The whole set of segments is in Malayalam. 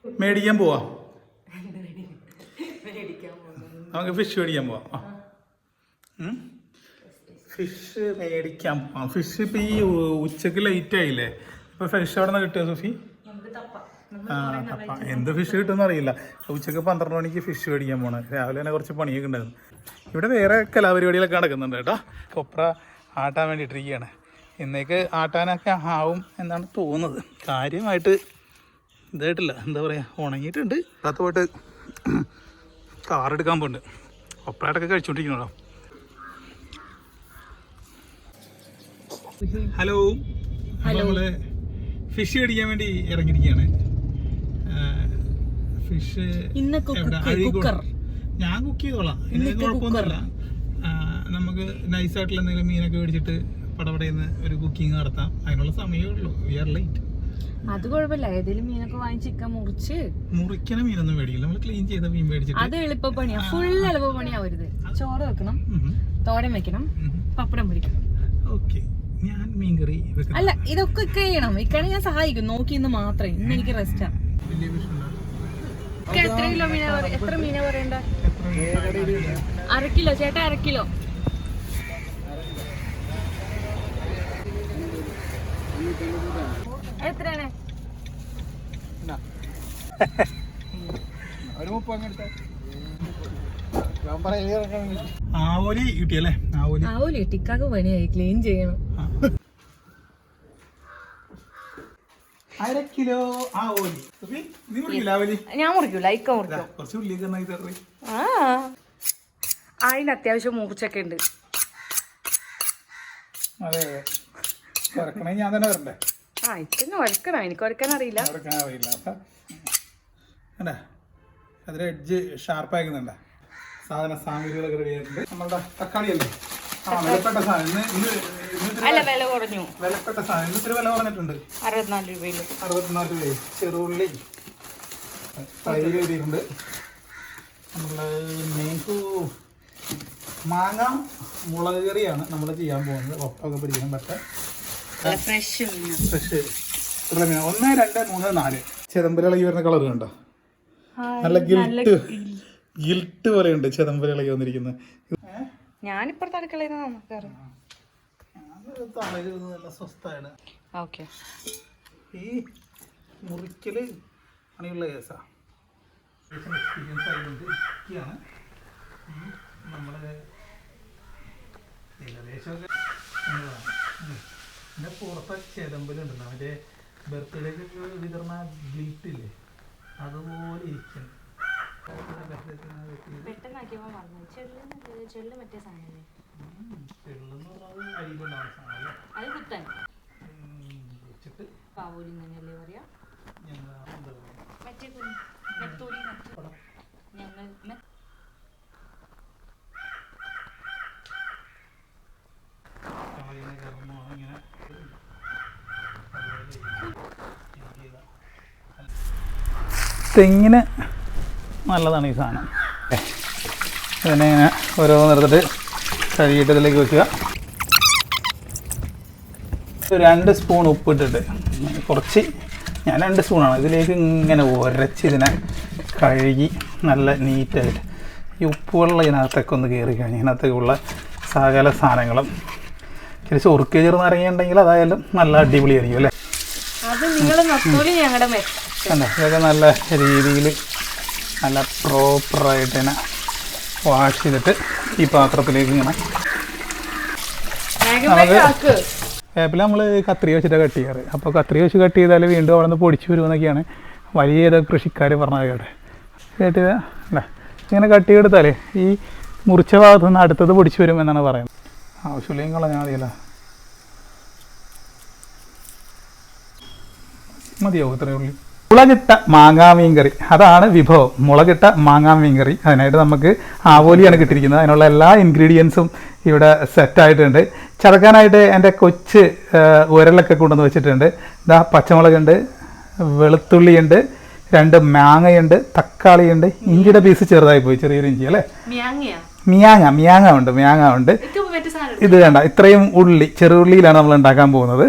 മേടിക്കാൻ പോവാ, നമുക്ക് ഫിഷ് മേടിക്കാൻ പോവാം. ഫിഷ് മേടിക്കാൻ പോവാം. ഫിഷ് ഇപ്പം ഈ ഉച്ചക്ക് ലേറ്റ് ആയില്ലേ, ഇപ്പൊ ഫിഷ് എവിടെ നിന്ന് കിട്ടുക സോഫി? അപ്പം എന്ത് ഫിഷ് കിട്ടുമെന്ന് അറിയില്ല. ഉച്ചക്ക് 12 മണിക്ക് ഫിഷ് മേടിക്കാൻ പോകണം. രാവിലെ തന്നെ കുറച്ച് പണിയൊക്കെ ഉണ്ടായിരുന്നു. ഇവിടെ വേറെ കലാപരിപാടികളൊക്കെ നടക്കുന്നുണ്ട് കേട്ടോ. കൊപ്ര ആട്ടാൻ വേണ്ടിയിട്ടിരിക്കുകയാണ്. ഇന്നേക്ക് ആട്ടാനൊക്കെ ആവും എന്നാണ് തോന്നുന്നത്. കാര്യമായിട്ട് ഇതായിട്ടില്ല, എന്താ പറയുക, ഉണങ്ങിയിട്ടുണ്ട്. അകത്ത് പോയിട്ട് കാറെടുക്കാൻ പോകുന്നുണ്ട്. കൊപ്രയായിട്ടൊക്കെ കഴിച്ചുകൊണ്ടിരിക്കണോ. ഹലോ, നമ്മള് ഫിഷ് മേടിക്കാൻ വേണ്ടി ഇറങ്ങിയിരിക്കുകയാണ്. ഫിഷ് ഞാൻ കുക്ക് ചെയ്തോളാം, എനിക്ക് കുഴപ്പമൊന്നുമില്ല. നമുക്ക് നൈസായിട്ടുള്ള എന്തെങ്കിലും മീനൊക്കെ മേടിച്ചിട്ട് പടപടയെന്ന് ഒരു കുക്കിംഗ് നടത്താം. അതിനുള്ള സമയമേ ഉള്ളൂ. We are late. അത് കുഴപ്പമില്ല. ഏതെങ്കിലും മീനൊക്കെ വാങ്ങിച്ചിരിക്കാൻ മുറിക്കണ മീനൊന്നും മേടിക്കില്ല, നമ്മൾ ക്ലീൻ ചെയ്ത മീൻ മേടിച്ചിട്ട്. അത് എളുപ്പപ്പണിയാ, ഫുൾ എളുപ്പപ്പണിയാവരുത്. ചോറ് വെക്കണം, തോരൻ വെക്കണം, പപ്പടം പൊരിക്കണം. ഓക്കെ, ഞാൻ മീൻകറി അല്ല, ഇതൊക്കെ ചെയ്യണം. ഇക്കാണ് ഞാൻ സഹായിക്കും, നോക്കിന്ന് മാത്രമേ. ഇന്ന് എനിക്ക് റെസ്റ്റാ. എത്ര കിലോ മീനാ? എത്ര മീനാ പറയണ്ട? 1/2 കിലോ ചേട്ടാ, 1/2 കിലോ. എത്രയാണ്? ആവോലി കിട്ടിയല്ലേ? ആവോലി കിട്ടിക്കാക്ക് പണിയായി, ക്ലീൻ ചെയ്യണം. 1/2 കിലോ ആവോലി. ഞാൻ മുറിക്കൂല, ഇക്ക മുറിക്കും. അതിന് അത്യാവശ്യം മൂർച്ചൊക്കെ ഉണ്ട്. അതെ, ഞാൻ തന്നെ വരണ്ടേ? ഇക്കൊന്ന് വരക്കണം, എനിക്ക് വരക്കാൻ അറിയില്ല. അതിന്റെ എഡ്ജ് ഷാർപ്പാക്കുന്നുണ്ട. സാധന സാമഗ്രികളൊക്കെ റെഡി ആയിട്ടുണ്ട്. നമ്മളുടെ തക്കാളിയല്ലേ? വിലപ്പെട്ട സാധനം. വില കുറഞ്ഞു. വിലപ്പെട്ട സാധനം ഇന്നത്തെ വില കുറഞ്ഞിട്ടുണ്ട്. 64 രൂപയിൽ. 64 രൂപ. ചെറുള്ളി, തൈര് എഴുതിയിട്ടുണ്ട്. നമ്മള് മാങ്ങ മുളക് കറിയാണ് നമ്മൾ ചെയ്യാൻ പോകുന്നത്. ഒപ്പൊക്കെ പിടിക്കണം. ഫ്രഷ് 1, 2, 3, 4 ചെതമ്പലി വരുന്ന കളർ കണ്ടോ? നല്ല ഗിൽട്ട് പോലെയുണ്ട് ചെതമ്പലി ഇളകി വന്നിരിക്കുന്നത്. ഞാനിപ്പുറത്തെ അടുക്കളയിൽ നല്ല സ്വസ്ഥാണ്. ഓക്കെ, ഈ മുറിക്കല് പണിയുള്ള കേസാ. എക്സ്പീരിയൻസ് ആയതുകൊണ്ടിരിക്കുകയാണ്. നമ്മള് ഏകദേശമൊക്കെ പിന്നെ പുറത്തെ ചെതമ്പലുണ്ടല്ലോ, മറ്റേ ബർത്ത്ഡേക്ക് വിതർന്ന ഗിൽട്ടില്ലേ, അതുപോലെ ഇരിക്കുന്നു. തെങ്ങിന് നല്ലതാണ് ഈ സാധനം. അതിനെ ഇങ്ങനെ ഓരോന്നെടുത്തിട്ട് കഴുകിയിട്ട് ഇതിലേക്ക് വെക്കുക. 2 സ്പൂൺ ഉപ്പിട്ടിട്ട് കുറച്ച്, ഞാൻ 2 സ്പൂണാണ് ഇതിലേക്ക് ഇങ്ങനെ ഉരച്ച് ഇതിനെ കഴുകി നല്ല നീറ്റായിട്ട് ഈ ഉപ്പുവെള്ളം ഇതിനകത്തൊക്കെ ഒന്ന് കയറി കഴിഞ്ഞ് ഇതിനകത്തേക്കുള്ള സകല സാധനങ്ങളും ഇച്ചിരി ചൊറുക്ക് ചേർന്നിറങ്ങിയിട്ടുണ്ടെങ്കിൽ അതായാലും നല്ല അടിപൊളിയായിരിക്കും അല്ലേ? ഇതൊക്കെ നല്ല രീതിയിൽ നല്ല പ്രോപ്പറായിട്ട് തന്നെ വാഷ് ചെയ്തിട്ട് ഈ പാത്രത്തിലേക്ക് ഇങ്ങനെ നമുക്ക് വേപ്പില നമ്മൾ കത്രിക വെച്ചിട്ടാണ് കട്ട് ചെയ്യാറ്. അപ്പോൾ കത്രിക വെച്ച് കട്ട് ചെയ്താൽ വീണ്ടും അവിടെ നിന്ന് പൊടിച്ച് വരുമെന്നൊക്കെയാണ് വലിയ ഏതൊക്കെ കൃഷിക്കാർ പറഞ്ഞത് കേട്ടെ. അല്ലേ, ഇങ്ങനെ കട്ട് ചെയ്തെടുത്താൽ ഈ മുറിച്ച ഭാഗത്തു നിന്ന് അടുത്തത് പൊടിച്ച് വരും എന്നാണ് പറയുന്നത്. ആവശ്യമില്ലെങ്കിൽ കളഞ്ഞാൽ മതിയല്ലോ. മതിയാവും ഇത്രയേ ഉള്ളൂ. മുളകിട്ട മാങ്ങാമീൻ കറി, അതാണ് വിഭവം. മുളകിട്ട മാങ്ങാമീൻ കറി. അതിനായിട്ട് നമുക്ക് ആവോലിയാണ് കിട്ടിയിരിക്കുന്നത്. അതിനുള്ള എല്ലാ ഇൻഗ്രീഡിയൻസും ഇവിടെ സെറ്റായിട്ടുണ്ട്. ചതക്കാനായിട്ട് എൻ്റെ കൊച്ച് ഉരലൊക്കെ കൊണ്ടുവന്ന് വെച്ചിട്ടുണ്ട്. ഇതാ പച്ചമുളകുണ്ട്, വെളുത്തുള്ളിയുണ്ട്, 2 മാങ്ങയുണ്ട്, തക്കാളിയുണ്ട്, ഇഞ്ചിയുടെ പീസ് ചെറുതായി പോയി, ചെറിയൊരു ഇഞ്ചി അല്ലേ, മിയാങ്ങ ഉണ്ട്. ഇത് വേണ്ട, ഇത്രയും ഉള്ളി, ചെറുള്ളിയിലാണ് നമ്മൾ ഉണ്ടാക്കാൻ പോകുന്നത്.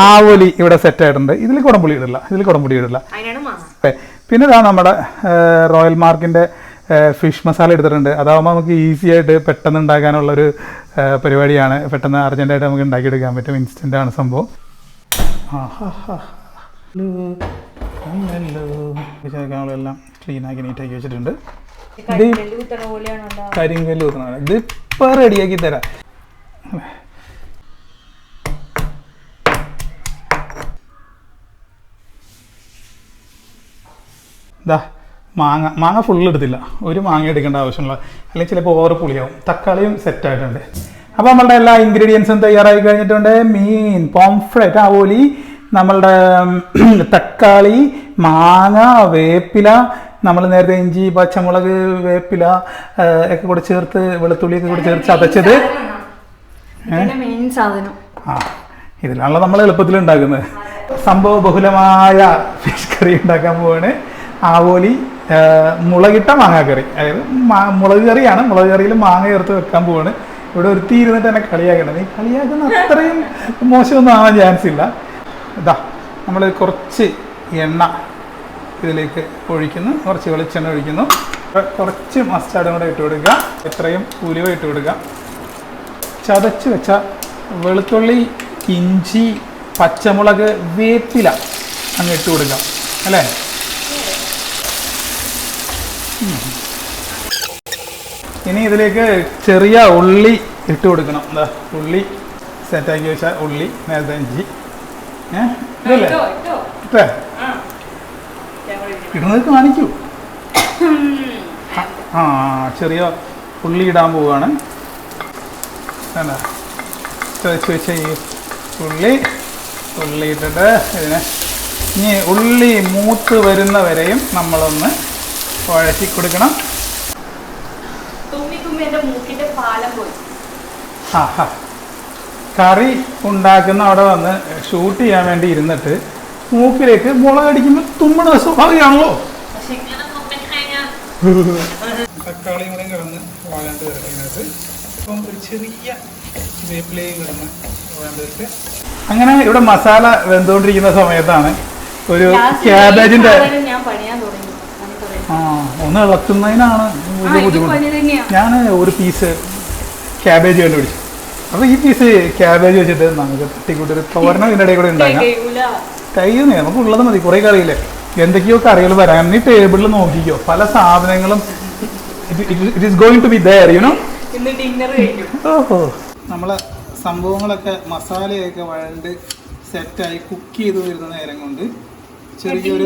ആവോലി ഇവിടെ സെറ്റ് ആയിട്ടുണ്ട്. ഇതിൽ കുടംപുളി ഇടില്ല. പിന്നെ ഇതാ നമ്മുടെ റോയൽ മാർക്കിന്റെ ഫിഷ് മസാല എടുത്തിട്ടുണ്ട്. അതാവുമ്പോൾ നമുക്ക് ഈസി ആയിട്ട് പെട്ടെന്ന് ഉണ്ടാക്കാനുള്ളൊരു പരിപാടിയാണ്. പെട്ടെന്ന് അർജന്റായിട്ട് നമുക്ക് ഉണ്ടാക്കിയെടുക്കാൻ പറ്റും. ഇൻസ്റ്റന്റ് ആണ് സംഭവം. എല്ലാം ക്ലീൻ ആക്കി നീറ്റാക്കി വെച്ചിട്ടുണ്ട്. കരിങ്കല്ല് കുത്തണ ഇത് ഇപ്പൊ റെഡിയാക്കി തരാം. ഇതാ മാങ്ങ ഫുള്ള് എടുത്തില്ല, ഒരു മാങ്ങ എടുക്കേണ്ട ആവശ്യമുള്ള, അല്ലെങ്കിൽ ചിലപ്പോൾ ഓവർ പുളിയാവും. തക്കാളിയും സെറ്റായിട്ടുണ്ട്. അപ്പോൾ നമ്മളുടെ എല്ലാ ഇൻഗ്രീഡിയൻസും തയ്യാറായി കഴിഞ്ഞിട്ടുണ്ട്. മീൻ, പോംഫ്രറ്റ്, ആവോലി, നമ്മളുടെ തക്കാളി, മാങ്ങ, വേപ്പില, നമ്മൾ നേരത്തെ ഇഞ്ചി, പച്ചമുളക്, വേപ്പില ഒക്കെ കൂടെ ചേർത്ത്, വെളുത്തുള്ളിയൊക്കെ കൂടെ ചേർത്ത് ചതച്ചത്. ഇതിലാണല്ലോ നമ്മൾ എളുപ്പത്തിൽ ഉണ്ടാക്കുന്നത്. സംഭവ ബഹുലമായ ഫിഷ് കറി ഉണ്ടാക്കാൻ പോവാണ്. ആവോലി മുളകിട്ട മാങ്ങാക്കറി, അതായത് മുളക് കറിയാണ്. മുളക് കറിയിൽ മാങ്ങ ചേർത്ത് വെക്കാൻ പോവാണ്. ഇവിടെ ഒരുത്തി ഇരുന്നിട്ട് എന്നെ കളിയാക്കണം. ഈ കളിയാക്കുന്ന അത്രയും മോശമൊന്നും ആവാൻ ചാൻസ് ഇല്ല. ഇതാ നമ്മൾ കുറച്ച് എണ്ണ ഇതിലേക്ക് ഒഴിക്കുന്നു, കുറച്ച് വെളിച്ചെണ്ണ ഒഴിക്കുന്നു, കുറച്ച് മസ്റ്റാർഡും കൂടെ ഇട്ട് കൊടുക്കുക, എത്രയും ഉലുവ ഇട്ട് കൊടുക്കുക, ചതച്ച് വെച്ച വെളുത്തുള്ളി, ഇഞ്ചി, പച്ചമുളക്, വേപ്പില അങ്ങ് ഇട്ട് കൊടുക്കുക അല്ലേ. ഇനി ഇതിലേക്ക് ചെറിയ ഉള്ളി ഇട്ട് കൊടുക്കണം. എന്താ ഉള്ളി സെറ്റാക്കി വെച്ച ഉള്ളി, നേരത്തെ ഇഞ്ചി ഇതല്ലേ ഇട്ടേ ഇടുന്നത് കാണിക്കൂ. ചെറിയ ഉള്ളി ഇടാൻ പോവുകയാണ്. എന്താ ചതച്ച് വെച്ച ഈ ഉള്ളി ഇട്ടിട്ട് ഇതിനെ ഇനി ഉള്ളി മൂത്ത് വരുന്നവരെയും നമ്മളൊന്ന് വഴറ്റി കൊടുക്കണം. കറി ഉണ്ടാക്കുന്ന അവിടെ വന്ന് ഷൂട്ട് ചെയ്യാൻ വേണ്ടി ഇരുന്നിട്ട് മൂക്കിലേക്ക് മുളകടിക്കുമ്പോൾ തുമ്മണ സ്വാഭാവികമാണല്ലോ. തക്കാളിയും കൂടെ കിടന്ന് വാഴാണ്ട് കിടക്കുന്നത്, ഇപ്പം ഒരു ചെറിയ വേപ്പിലയും കിടന്ന് വാഴാണ്ട് വെച്ച് അങ്ങനെ ഇവിടെ മസാല വെന്തുകൊണ്ടിരിക്കുന്ന സമയത്താണ് ഒരു ക്യാബേജിന്റെ ഒന്ന് ഇളക്കുന്നതിനാണ് ബുദ്ധിമുട്ട്. ഞാൻ ഒരു പീസ് ക്യാബേജ് കണ്ടുപിടിച്ചു. അപ്പോൾ ഈ പീസ് ക്യാബേജ് വെച്ചിട്ട് നമുക്ക് തട്ടിക്കൂട്ടൊരു തോരനും ഇതിൻ്റെ ഇടയിൽ കൂടെ ഉണ്ടാക്കാം. കഴിയുന്നേ, നമുക്ക് ഉള്ളത് മതി. കുറേ കറിയില്ലേ, എന്തൊക്കെയോ കറികൾ വരാൻ. നീ ടേബിളിൽ നോക്കിക്കോ, പല സാധനങ്ങളും it is going to be there you know. ഓഹോ, നമ്മളെ സംഭവങ്ങളൊക്കെ മസാലയൊക്കെ വഴണ്ട് സെറ്റായി കുക്ക് ചെയ്ത് വരുന്ന നേരം കൊണ്ട് ചെറിയൊരു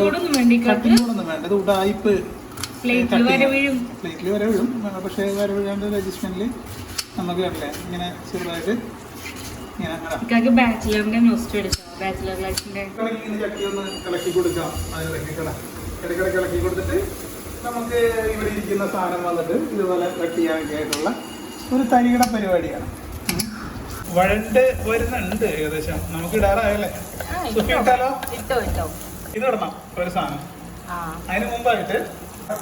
കട്ടിങ്ങോടൊന്നും വേണ്ട. ഇത് ഉടായ്പ് പ്ലേറ്റിൽ വരെ വീഴും, പക്ഷേ വരെ വീഴാണ്ട് രജിസ്റ്ററിൽ നമുക്ക് കണ്ടില്ലേ ഇങ്ങനെ ചെറുതായിട്ട് ഇങ്ങനെ ചട്ടി ഒന്ന് ഇളക്കി കൊടുക്കാം. ഇടയ്ക്കിടയ്ക്ക് ഇളക്കി കൊടുത്തിട്ട് നമുക്ക് ഇവിടെ ഇരിക്കുന്ന സാധനം വന്നിട്ട് ഇതുപോലെ കട്ട് ചെയ്യാനൊക്കെ ആയിട്ടുള്ള ഒരു തരികിട പരിപാടിയാണ്. വഴണ്ട് വരുന്നുണ്ട് ഏകദേശം, നമുക്ക് ഇടാറായല്ലേ. ഇട്ടാലോ, ഇത് ഇടണം ഒരു സാധനം. അതിന് മുമ്പായിട്ട്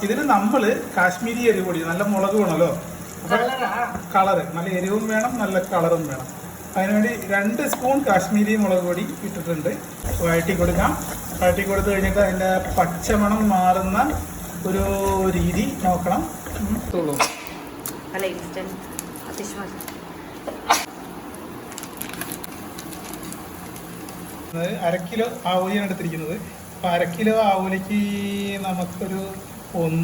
ഇതിന് നമ്മള് കാശ്മീരി എരിവ് പൊടി, നല്ല മുളക് വേണമല്ലോ, കളറ് നല്ല എരിവും വേണം, നല്ല കളറും വേണം. അതിനുവേണ്ടി 2 സ്പൂൺ കാശ്മീരി മുളക് പൊടി ഇട്ടിട്ടുണ്ട്. വഴറ്റി കൊടുക്കാം. വഴറ്റി കൊടുത്തു കഴിഞ്ഞിട്ട് അതിൻ്റെ പച്ചമണം മാറുന്ന ഒരു രീതി നോക്കണം. അര കിലോ ആവോലിയാണ് എടുത്തിരിക്കുന്നത്. അപ്പം 1/2 കിലോ ആവോലിക്ക് നമുക്കൊരു 1,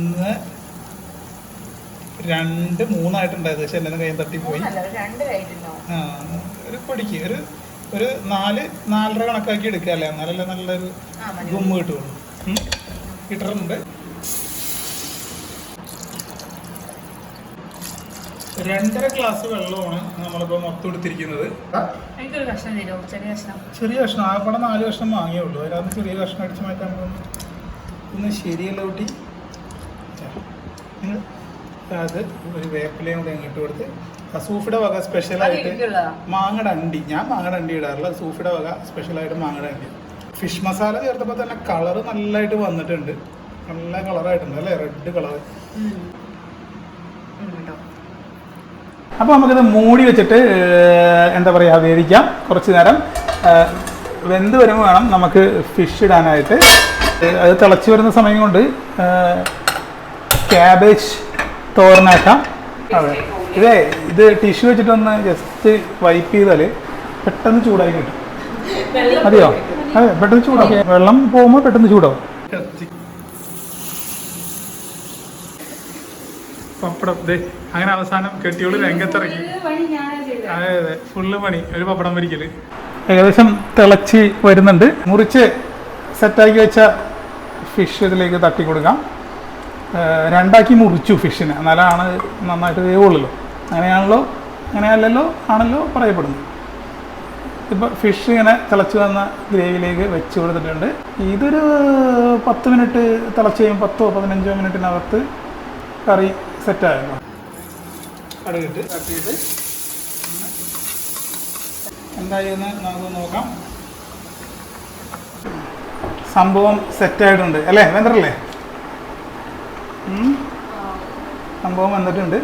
2, 3 ആയിട്ടുണ്ടായത്. പക്ഷെ എന്നെ കയ്യിൽ തട്ടിപ്പോയി. ഒരു പൊടിക്ക് ഒരു 4 കണക്കാക്കി എടുക്കുക അല്ലേ, എന്നാലല്ലേ നല്ലൊരു ഗുമ്മ് കിട്ടുള്ളൂ. ഇട്ടിട്ടുണ്ട്. 2.5 ഗ്ലാസ് വെള്ളമാണ് നമ്മളിപ്പോൾ മൊത്തം എടുത്തിരിക്കുന്നത്. ചെറിയ കഷ്ണം, ആകെ 4 കഷ്ണം വാങ്ങിയേ ഉള്ളൂ. അതിനകത്ത് ചെറിയ കഷ്ണം അടിച്ച് മാറ്റാൻ ഒന്ന് ശരിയല്ല കുട്ടി. അത് ഒരു വേപ്പിലയും കൂടെ ഇങ്ങോട്ട് കൊടുത്ത് സൂഫിയുടെ വക സ്പെഷ്യലായിട്ട് മാങ്ങയുടെ അണ്ടി, ഞാൻ മാങ്ങയുടെ അണ്ടി ഇടാറില്ല, സൂഫിയുടെ വക സ്പെഷ്യലായിട്ട് മാങ്ങയുടെ അണ്ടി. ഫിഷ് മസാല ചേർത്തപ്പോൾ തന്നെ കളറ് നല്ലതായിട്ട് വന്നിട്ടുണ്ട്. നല്ല കളറായിട്ടുണ്ട് അല്ലേ, റെഡ് കളർ. അപ്പോൾ നമുക്കിത് മൂടി വെച്ചിട്ട് എന്താ പറയുക വേവിക്കാം കുറച്ച് നേരം. വെന്ത് വരുമ്പോൾ വേണം നമുക്ക് ഫിഷ് ഇടാനായിട്ട്. അത് തിളച്ച് വരുന്ന സമയം കൊണ്ട് ക്യാബേജ് തോരനാക്കാം. അതെ, ഇത് ടിഷ്യൂ വെച്ചിട്ടൊന്ന് ജസ്റ്റ് വൈപ്പ് ചെയ്താൽ പെട്ടെന്ന് ചൂടായി കിട്ടും. മതിയോ? അതെ, പെട്ടെന്ന് ചൂടാവും. വെള്ളം പോകുമ്പോൾ പെട്ടെന്ന് ചൂടാവും. പപ്പടം അങ്ങനെ അവസാനം കെട്ടിയോള് രംഗത്തിറങ്ങി. അതെ അതെ, ഫുള്ള് പണി ഒരു പപ്പടം പൊരിക്കല്. ഏകദേശം തിളച്ച് വരുന്നുണ്ട്. മുറിച്ച് സെറ്റാക്കി വെച്ച ഫിഷ് ഇതിലേക്ക് തട്ടി കൊടുക്കാം. രണ്ടാക്കി മുറിച്ചു ഫിഷിനെ, എന്നാലാണ് നന്നായിട്ട് വേവുള്ളൂ. അങ്ങനെയല്ലല്ലോ ആണല്ലോ പറയപ്പെടുന്നത്. ഇപ്പോൾ ഫിഷ് ഇങ്ങനെ തിളച്ച് വന്ന ഗ്രേവിയിലേക്ക് വെച്ച് കൊടുത്തിട്ടുണ്ട്. ഇതൊരു 10 മിനിറ്റ് തിളച്ച് കഴിയുമ്പോൾ 10-15 മിനിറ്റിനകത്ത് കറി സെറ്റായിരുന്നു. കടുകിട്ട് തട്ടിയിട്ട് എന്തായെന്ന് നമുക്ക് നോക്കാം. സംഭവം സെറ്റായിട്ടുണ്ട് അല്ലേ? വെന്തറല്ലേ? സംഭവം വന്നിട്ടുണ്ട്.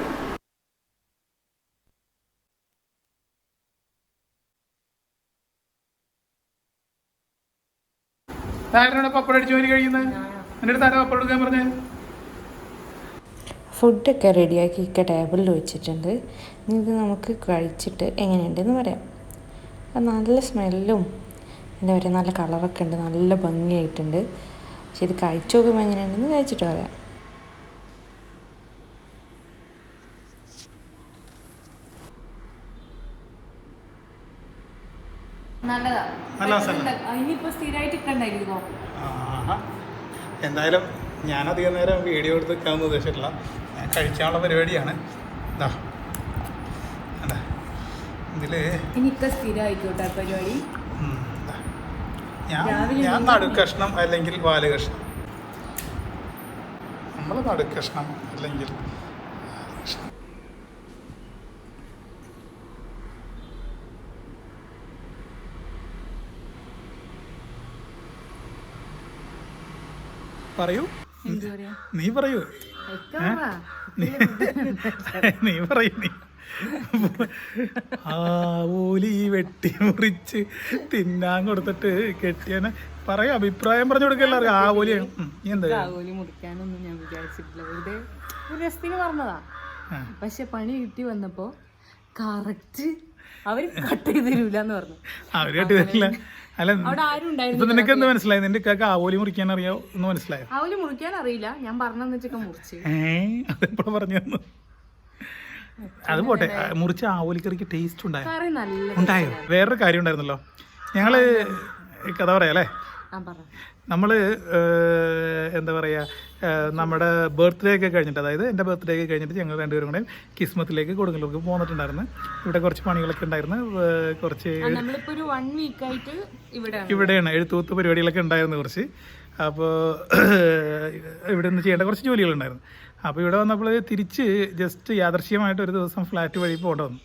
പപ്പടം അടിച്ചു ജോലി കഴിയുന്നത് എൻ്റെ അടുത്ത് ആരാ പപ്പടം എടുക്കാൻ പറഞ്ഞത്? ഫുഡൊക്കെ റെഡിയാക്കി ടേബിളിൽ വെച്ചിട്ടുണ്ട്. ഇത് നമുക്ക് കഴിച്ചിട്ട് എങ്ങനെയുണ്ടെന്ന് പറയാം. നല്ല സ്മെല്ലും എന്താ പറയുക, നല്ല കളറൊക്കെ ഉണ്ട്, നല്ല ഭംഗിയായിട്ടുണ്ട്. പക്ഷെ ഇത് കഴിച്ചു നോക്കുമ്പോൾ എങ്ങനെയുണ്ടെന്ന് കഴിച്ചിട്ട് പറയാം. എന്തായാലും ഞാനധികം നേരം വീഡിയോ എടുത്ത് നിൽക്കാമെന്ന് ഉദ്ദേശിച്ചിട്ടില്ല. ഞാൻ കഴിക്കാനുള്ള പരിപാടിയാണ്. ഇതില് പരിപാടി ഞാൻ നടുക്കഷ്ണം അല്ലെങ്കിൽ വാല് കഷ്ണം. നമ്മൾ നടുക്കഷ്ണം അല്ലെങ്കിൽ പറയൂ, നീ പറയൂ, നീ പറയൂ. നീ ആവൂലി വെട്ടി മുറിച്ച് തിന്നാൻ കൊടുത്തിട്ട് കെട്ടിയനെ പറയാ, അഭിപ്രായം പറഞ്ഞു കൊടുക്കല്ല. അറിയാം ആവൂലി എന്താ മുറിക്കാനൊന്നും ഞാൻ വിചാരിച്ചിട്ടില്ല, വെറുതെ ഒരു രസത്തിന് പറഞ്ഞതാ. പക്ഷെ പണി കിട്ടി വന്നപ്പോ കറക്റ്റ് അവര് കട്ട് ചെയ്ത് തരൂലെന്ന് പറഞ്ഞു. അവര് കട്ട് ചെയ്തില്ല. അല്ല, ഇപ്പൊ നിനക്ക് എന്ത് മനസ്സിലായി? നിന്റെ കാക്ക ആവോലി മുറിക്കാൻ അറിയാവോ എന്ന് മനസ്സിലായോ? ആവോലി മുറിക്കാൻ അറിയില്ല, ഞാൻ പറഞ്ഞെന്ന് വെച്ചൊക്കെ മുറിച്ച്. അതെപ്പോഴും പറഞ്ഞു തന്നു. അത് പോട്ടെ, മുറിച്ച ആവോലിക്കറിക്ക് ടേസ്റ്റ് ഉണ്ടായോ? വേറൊരു കാര്യം ഉണ്ടായിരുന്നല്ലോ. ഞങ്ങള് കഥ പറയാം അല്ലേ? നമ്മള് എന്താ പറയാ, നമ്മുടെ ബർത്ത്ഡേ ഒക്കെ കഴിഞ്ഞിട്ട്, അതായത് എൻ്റെ ബർത്ത്ഡേ ഒക്കെ കഴിഞ്ഞിട്ട് ഞങ്ങൾ രണ്ടുപേരും കൂടെ കിസ്മത്തിലേക്ക് കൊടുങ്ങല്ലൂർക്ക് പോന്നിട്ടുണ്ടായിരുന്നു. ഇവിടെ കുറച്ച് പണികളൊക്കെ ഉണ്ടായിരുന്നു. കുറച്ച് ഇവിടെയാണ് എഴുത്തുകൂത്ത് പരിപാടികളൊക്കെ ഉണ്ടായിരുന്നു കുറച്ച്. അപ്പോൾ ഇവിടെ നിന്ന് ചെയ്യേണ്ട കുറച്ച് ജോലികളുണ്ടായിരുന്നു. അപ്പോൾ ഇവിടെ വന്നപ്പോൾ തിരിച്ച് ജസ്റ്റ് യാദർശ്യമായിട്ട് ഒരു ദിവസം ഫ്ലാറ്റ് വഴി പോകേണ്ടി വന്നു,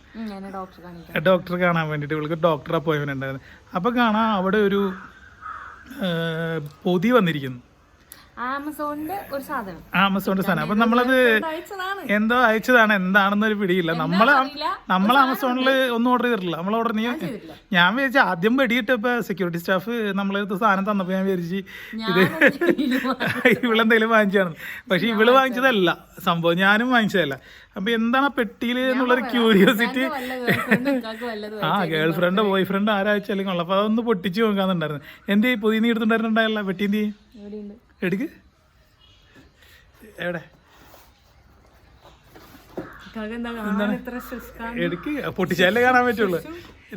ഡോക്ടറെ കാണാൻ വേണ്ടിയിട്ട്. ഇവൾക്ക് ഡോക്ടർ അപ്പോയിൻമെൻ്റ് ഉണ്ടായിരുന്നു. അപ്പോൾ കാണാം അവിടെ ഒരു പൊതി വന്നിരിക്കുന്നു, ആമസോണിന്റെ സാധനം. അപ്പൊ നമ്മളത് എന്തോ അയച്ചതാണ്, എന്താണെന്നൊരു പിടിയില്ല. നമ്മൾ ആമസോണിൽ ഒന്നും ഓർഡർ ചെയ്തിട്ടില്ല. നമ്മൾ ഓർഡർ ഞാൻ വിചാരിച്ചു ആദ്യം വെടിയിട്ടപ്പോ സെക്യൂരിറ്റി സ്റ്റാഫ് നമ്മളെടുത്ത് സാധനം തന്നപ്പോ ഞാൻ വിചാരിച്ചു ഇത് ഇവളെന്തെങ്കിലും വാങ്ങിച്ചാണ്. പക്ഷെ ഇവള് വാങ്ങിച്ചതല്ല സംഭവം, ഞാനും വാങ്ങിച്ചതല്ല. അപ്പൊ എന്താണ് ആ പെട്ടിയില് എന്നുള്ളൊരു curiosity. Girlfriend boyfriend ആരാഴ്ചയാലും കൊള്ളാം. അപ്പൊ അതൊന്ന് പൊട്ടിച്ച് നോക്കാന്നുണ്ടായിരുന്നു. എന്തേ പൊതി നീ എടുത്തിട്ടുണ്ടായിരുന്നുണ്ടായല്ല പെട്ടി? എന്ത് എടുക്ക്, എവിടെ എടുക്ക്, പൊട്ടിച്ചാലേ കാണാൻ പറ്റുള്ളൂ.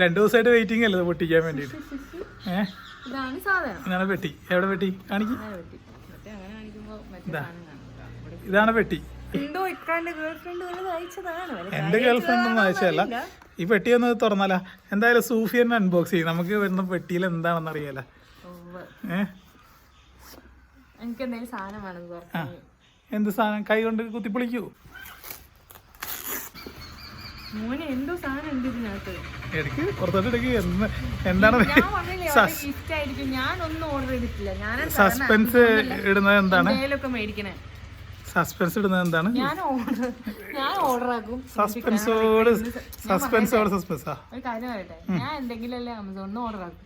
2 ദിവസമായിട്ട് വെയിറ്റിംഗ് അല്ലേ പൊട്ടിക്കാൻ വേണ്ടിട്ട്. ഇതാണ് പെട്ടി. എവിടെ പെട്ടി? കാണിക്ക്. ഇതാണ് പെട്ടി. എന്റെ ഗേൾ ഫ്രണ്ട് ഒന്നും അയച്ചതല്ല. ഈ പെട്ടി ഒന്ന് തുറന്നാലാ? എന്തായാലും സൂഫി തന്നെ അൺബോക്സ് ചെയ്യും. നമുക്ക് വരുന്ന പെട്ടിയിൽ എന്താണെന്ന് അറിയാല. എന്ത് സാധനം? കൈ കൊണ്ട് കുത്തിപ്പൊളിക്കൂ. എടുക്ക്, പുറത്തോട്ട് എടുക്ക്. എന്താണ് സസ്പെൻസ് ഇടുന്നത്? എന്താണ് സസ്പെൻസ് ഇടുന്നത്? എന്താണ് സസ്പെൻസോട് സസ്പെൻസാ? ഒരു കാര്യം പറയട്ടെ, ഞാൻ എന്തെങ്കിലും അല്ലേ ആമസോണിൽ ഓർഡർ ആക്കും.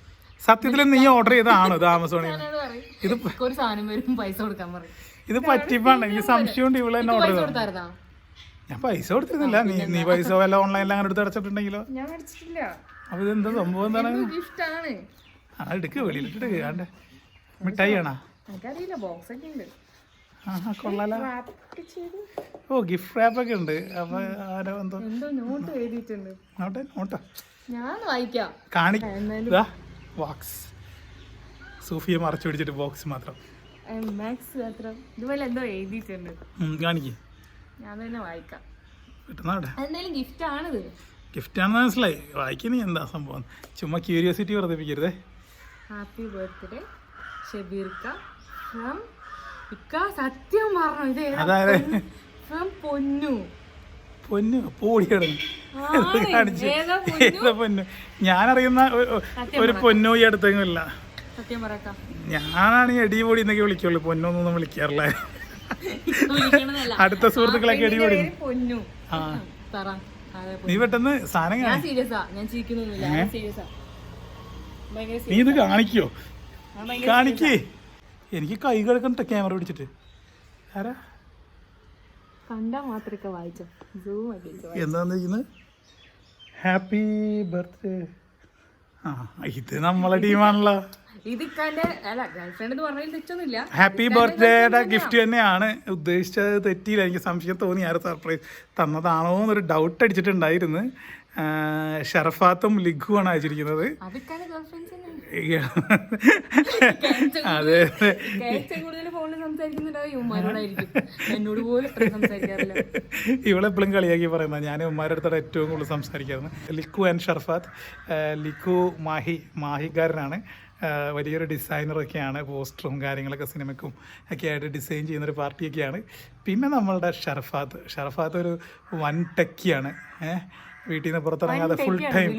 സത്യത്തിൽ നീ ഓർഡർ ചെയ്തതാണ് ഇത് ആമസോണിൽ നിന്ന്. ഞാനത് പറയും. ഇത് ഒരു സാധനം വരും പൈസ കൊടുക്കാൻ പറയും. ഇത് പറ്റിപ്പാണ്. എനിക്ക് സംശയമുണ്ട് ഇവിടെ തന്നെ ഓർഡർ ചെയ്തത്. കൊടുത്തായിരുന്നാ? ഞാൻ പൈസ കൊടുത്തിരുന്നില്ല. നീ പൈസ വല്ല ഓൺലൈനിൽ അങ്ങനെ എടുത്ത് അടച്ചിട്ടുണ്ടെങ്കിലോ? ഞാൻ മേടിച്ചിട്ടില്ല. അപ്പൊ ഇതെന്താ സംഭവം? എന്താണ്? ഗിഫ്റ്റ് ആണ്. എടുക്ക് വെളിയിലിട്ട് കണ്ടേ. മിഠായി ആണോ? എനിക്കറിയില്ല. ബോക്സ് ഒക്കെ ഉണ്ട്. കൊള്ളാലോ. ഓ ഗിഫ്റ്റ് റാപ്പ് ഒക്കെ ഉണ്ട്. അപ്പൊ ആരോ എന്തോ നോട്ട് എഴുതിയിട്ടുണ്ട്. നോട്ടോ ഞാൻ വായിക്കാം. കാണിക്കാ ബോക്സ്. സൂഫിയെ മറച്ചു പിടിച്ചിട്ട് ബോക്സ് മാത്രം. മാക്സ് മാത്രം ഇതുപോലെ എന്തോ എഴുതിയിട്ടുണ്ട്. കാണിക്കേ. ഞാൻ തന്നെ വായിക്കാം. കിട്ടുന്നവിടെ എന്തായാലും ഗിഫ്റ്റ് ആണിത്. ഗിഫ്റ്റ് ആണെന്ന് മനസ്സിലായി. വായിക്കുന്നീ എന്താ സംഭവം? ചുമ്മാ ക്യൂരിയോസിറ്റി വർദ്ധിപ്പിക്കരുതേ. ഹാപ്പി ബർത്ത്ഡേ ഷബീർക്ക ഫ്രം ഇക്ക. സത്യം പറഞ്ഞു. ഇത് അതായത് ഫ്രം പൊന്നു. പൊന്നു പോടിയാണ് പൊന്നു. ഞാനറിയുന്ന ഒരു പൊന്നു ഈ അടുത്തെങ്കില്ല. സത്യം പറയാം. ഞാനാണ് ഈ അടിപൊളി എന്നൊക്കെ വിളിക്കുള്ളൂ. പൊന്നൊന്നും വിളിക്കാറില്ല. അടുത്ത സുഹൃത്തുക്കളൊക്കെ അടിപൊളി. പൊന്നു. ആ നീ പെട്ടെന്ന് സാധനം ഞാൻ സീരിയസാ. ഞാൻ ചിരിക്കുന്നൊന്നുമില്ല. സീരിയസാ. നീ ഇത് കാണിക്കോ? കാണിക്കേ. എനിക്ക് കൈ കിടക്കണ്ട ക്യാമറ പിടിച്ചിട്ട്. ആരാ കണ്ടാ മാത്രമൊക്കെ വായിച്ചോ. എന്താന്ന് ഇരിക്കുന്നത്? Happy birthday. ആ ഇത് നമ്മളെ ടീമാണല്ലോ. ഹാപ്പി ബർത്ത്ഡേയുടെ ഗിഫ്റ്റ് തന്നെയാണ് ഉദ്ദേശിച്ചത്. തെറ്റിയില്ല. എനിക്ക് സംശയം തോന്നി ആരും സർപ്രൈസ് തന്നതാണോ എന്നൊരു ഡൗട്ട് അടിച്ചിട്ടുണ്ടായിരുന്നു. ഷറഫാത്തും ലിഖുവാണ് അയച്ചിരിക്കുന്നത്. അതെ ഇവളെപ്പോഴും കളിയാക്കി പറയുന്നത്. ഞാൻ ഉമ്മാരുടെ അടുത്തോടെ ഏറ്റവും കൂടുതൽ സംസാരിക്കാറുണ്ട്. ലിഖു ആൻഡ് ഷർഫാത്ത്. ലിഖു മാഹിക്കാരനാണ്. വലിയൊരു ഡിസൈനറൊക്കെയാണ്. പോസ്റ്ററും കാര്യങ്ങളൊക്കെ സിനിമയ്ക്കും ഒക്കെ ആയിട്ട് ഡിസൈൻ ചെയ്യുന്നൊരു പാർട്ടിയൊക്കെയാണ്. പിന്നെ നമ്മളുടെ ഷർഫാത്ത് ഒരു വൻ ടെക്കിയാണ്. വീട്ടിൽ നിന്ന് പുറത്തിറങ്ങാതെ ഫുൾ ടൈം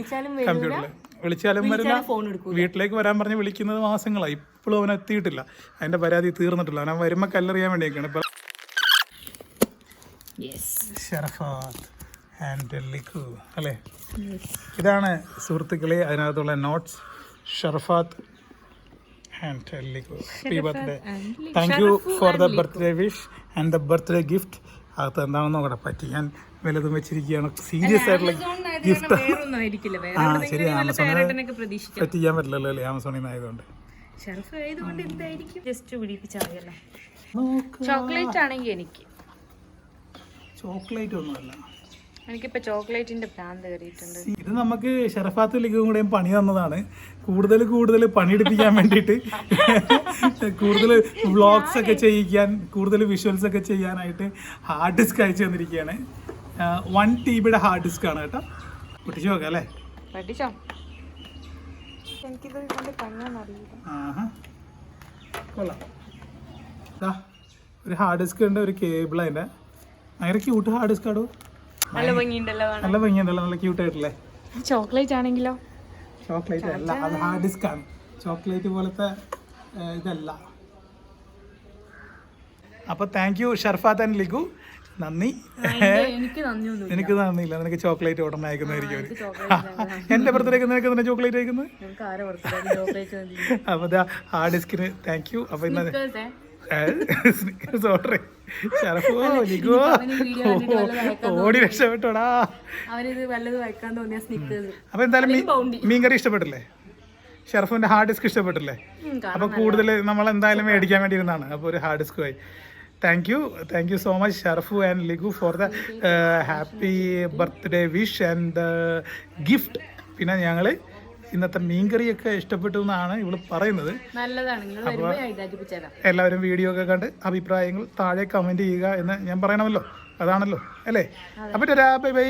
കമ്പ്യൂട്ടറിൽ. വിളിച്ചാലും വരില്ല. വീട്ടിലേക്ക് വരാൻ പറഞ്ഞ് വിളിക്കുന്നത് മാസങ്ങളായി. ഇപ്പോഴും അവൻ എത്തിയിട്ടില്ല. അതിൻ്റെ പരാതി തീർന്നിട്ടില്ല. അവൻ വരുമ്പോൾ കല്ലെറിയാൻ വേണ്ടിയൊക്കെയാണ്. ഇപ്പം ഷർഫാത്ത് ആൻഡ് ലിഖു അല്ലേ? ഇതാണ് സുഹൃത്തുക്കളെ അതിനകത്തുള്ള notes. Sharfath and Likhu. Happy birthday. Thank you for the birthday wish and the birthday gift. അകത്ത് എന്താണെന്ന് നോക്കട്ടെ. പറ്റി ഞാൻ വലുതും വെച്ചിരിക്കുകയാണ്. സീരിയസ് ആയിട്ടുള്ള ഗിഫ്റ്റ്. ആ ശരി. ആമസോണിൽ പറ്റിക്കാൻ പറ്റില്ലല്ലോ അല്ലേ? ആമസോണിൽ നിന്ന് ആയതുകൊണ്ട്. ചോക്ലേറ്റ് ആണെങ്കിൽ എനിക്ക് ചോക്ലേറ്റ് ഒന്നുമല്ല. എനിക്കിപ്പോ ചോക്ലേറ്റിന്റെ ഭ്രാന്ത് കയറിയിട്ടുണ്ട്. ഇത് നമുക്ക് ഷറഫാത്ത് ലിഖും കൂടെയും പണി തന്നതാണ്. കൂടുതൽ പണിയെടുപ്പിക്കാൻ വേണ്ടിയിട്ട്. കൂടുതൽ വ്ളോഗ്സ് ഒക്കെ ചെയ്യിക്കാൻ, കൂടുതൽ വിഷ്വൽസ് ഒക്കെ ചെയ്യാനായിട്ട് ഹാർഡ് ഡിസ്ക് അയച്ചു തന്നിരിക്കുകയാണ്. 1 TB ഹാർഡ് ഡിസ്ക് ആണ് കേട്ടോ. പൊട്ടിച്ചു നോക്കാം അല്ലേ? കൊള്ളാം. ഒരു ഹാർഡ് ഡിസ്ക് ഉണ്ട്, ഒരു കേബിൾ. അതിൻ്റെ ഭയങ്കര ക്യൂട്ട് ഹാർഡ് ഡിസ്ക് ആടോ. നല്ല ഭംഗിയുണ്ടല്ലോ. നല്ല ക്യൂട്ട് ആയിട്ടല്ലേ? ചോക്ലേറ്റ് ആണെങ്കിലോ? ചോക്ലേറ്റ് അല്ല, അത് ഹാർഡ് ഡിസ്ക് ആണ്. ചോക്ലേറ്റ് പോലത്തെ ഇതല്ല. അപ്പോൾ താങ്ക് യു ഷർഫാത്ത് ആൻഡ് ലിഖു. നന്ദി. എനിക്ക് നന്ദിയില്ല. നിനക്ക് ചോക്ലേറ്റ് ഓർഡർ അയക്കുന്നതായിരിക്കും. എൻ്റെ ബർത്ത്ഡേക്ക് നിനക്ക് തന്നെ ചോക്ലേറ്റ് അയക്കുന്നത്. അപ്പോൾ ഹാർഡ് ഡിസ്കിന് താങ്ക് യു. അപ്പോൾ ഇന്ന് ഓടി രക്ഷപ്പെട്ടോടാ. അപ്പൊ എന്തായാലും മീൻകറി ഇഷ്ടപ്പെട്ടില്ലേ? ഷർഫിന്റെ ഹാർഡ് ഡിസ്ക് ഇഷ്ടപ്പെട്ടില്ലേ? അപ്പൊ കൂടുതൽ നമ്മൾ എന്തായാലും മേടിക്കാൻ വേണ്ടി ഇരുന്നാണ്. അപ്പൊ ഒരു ഹാർഡ് ഡിസ്ക് ആയി. Thank you so much Sharfu and Likhu for the happy birthday wish and gift. പിന്നെ ഞങ്ങള് ഇന്നത്തെ മീൻകറിയൊക്കെ ഇഷ്ടപ്പെട്ടു എന്നാണ് ഇവള് പറയുന്നത്. അപ്പോൾ എല്ലാവരും വീഡിയോ ഒക്കെ കണ്ട് അഭിപ്രായങ്ങൾ താഴെ കമന്റ് ചെയ്യുക എന്ന് ഞാൻ പറയണമല്ലോ. അതാണല്ലോ അല്ലേ? അപ്പൊ ബൈ ബൈ.